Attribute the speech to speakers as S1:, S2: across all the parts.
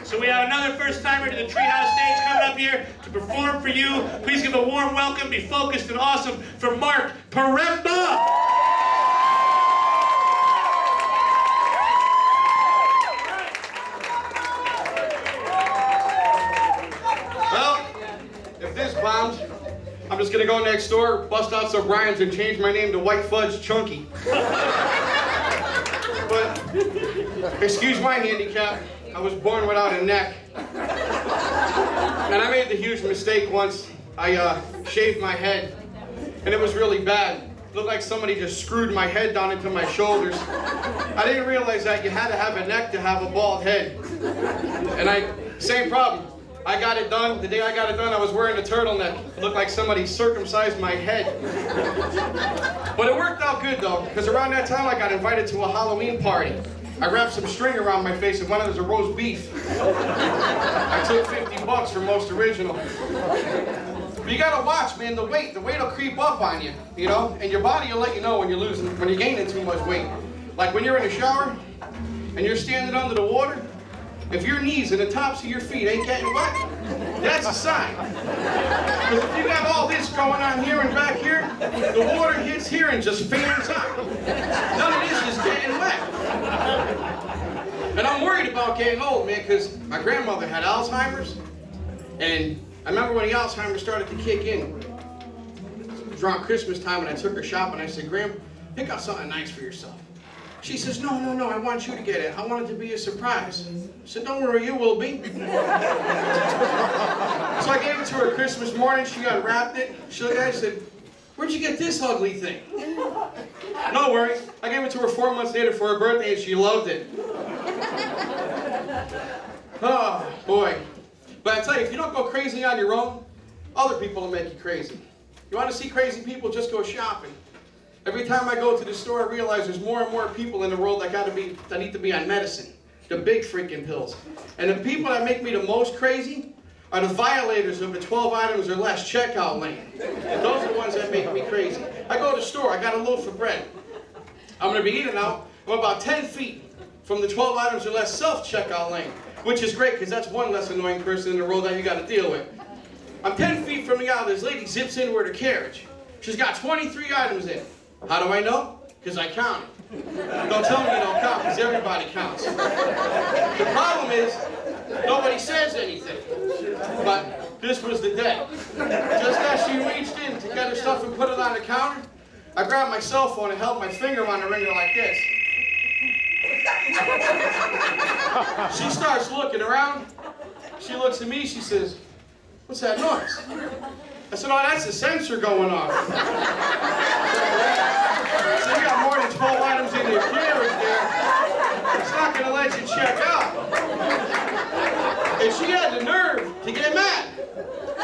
S1: So we have another first-timer to the Treehouse stage coming up here to perform for you. Please give a warm welcome, be focused and awesome, for Mark Poremba.
S2: If this bombs, I'm just gonna go next door, bust out some Brian's and change my name to White Fudge Chunky. But, excuse my handicap, I was born without a neck. And I made the huge mistake once. I shaved my head, and it was really bad. It looked like somebody just screwed my head down into my shoulders. I didn't realize that you had to have a neck to have a bald head. And same problem. I got it done. The day I got it done, I was wearing a turtleneck. It looked like somebody circumcised my head. But it worked out good, though, because around that time, I got invited to a Halloween party. I wrapped some string around my face and wanted it was a roast beef. I took $50 for most original. But you gotta watch, man, the weight will creep up on you, you know? And your body will let you know when you're gaining too much weight. Like when you're in the shower and you're standing under the water, if your knees and the tops of your feet ain't getting wet, that's a sign. Because if you got all this going on here and back here, the water hits here and just fans out. None of this is getting wet. And I'm worried about getting old, man, because my grandmother had Alzheimer's. And I remember when the Alzheimer's started to kick in. It was around Christmas time, and I took her shopping. I said, Graham, pick out something nice for yourself. She says, no, I want you to get it. I want it to be a surprise. I said, don't worry, you will be. So I gave it to her Christmas morning. She unwrapped it. She looked at it and said, where'd you get this ugly thing? No worry. I gave it to her 4 months later for her birthday, and she loved it. Oh, boy. But I tell you, if you don't go crazy on your own, other people will make you crazy. You want to see crazy people, just go shopping. Every time I go to the store, I realize there's more and more people in the world that need to be on medicine. The big freaking pills. And the people that make me the most crazy are the violators of the 12 items or less checkout lane. Those are the ones that make me crazy. I go to the store, I got a loaf of bread. I'm going to be eating now. I'm about 10 feet from the 12 items or less self-checkout lane, which is great because that's one less annoying person in the road that you got to deal with. I'm 10 feet from the aisle. This lady zips in with her carriage. She's got 23 items in. How do I know? Because I counted. Don't tell me you don't count, because everybody counts. The problem is, nobody says anything. But this was the day. Just as she reached in to get her stuff and put it on the counter, I grabbed my cell phone and held my finger on the ringer like this. She starts looking around. She looks at me, she says, what's that noise? I said, oh, that's the sensor going off. So you got more than 12 items in your carriage there. It's not going to let you check out. And she had the nerve to get mad.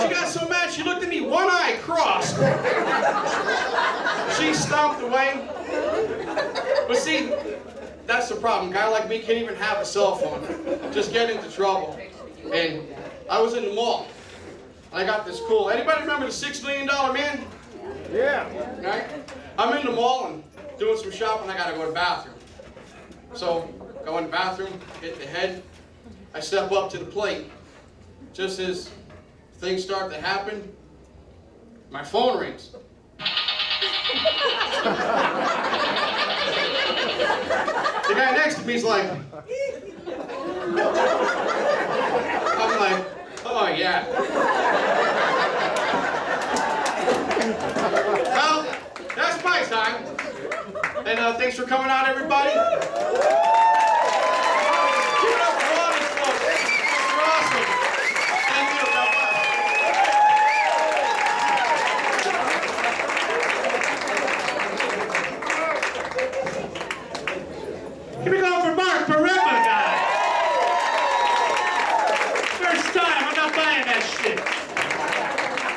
S2: She got so mad, she looked at me, one eye crossed. She stomped away. But see, that's the problem. A guy like me can't even have a cell phone. Just get into trouble. And I was in the mall. I got this cool. Anybody remember the $6 Million Man?
S3: Yeah.
S2: Right? I'm in the mall and doing some shopping. I gotta go to the bathroom. So, go in the bathroom, hit the head. I step up to the plate. Just as things start to happen, my phone rings. The guy next to me is like, I'm like, oh yeah. Well, that's my time. And thanks for coming out, everybody. Give it up for all these folks. You're awesome. Thank you.
S1: Give me a call for Mark Poremba, guys. First time, I'm not buying that shit.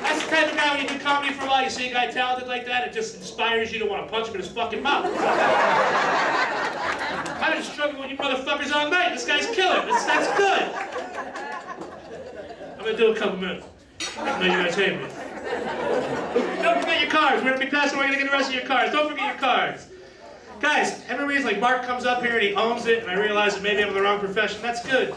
S1: That's the type of guy when you do comedy for a while, you see a guy talented like that, it just inspires you to want to punch him in his fucking mouth. I've been struggling with you motherfuckers all night. This guy's killing. That's good. I'm gonna do a couple minutes. I know you guys hate me. Don't forget your cards. We're gonna be passing away. We're gonna get the rest of your cards. Don't forget your cards. Guys, every reason like Mark comes up here and he owns it, and I realize that maybe I'm in the wrong profession. That's good.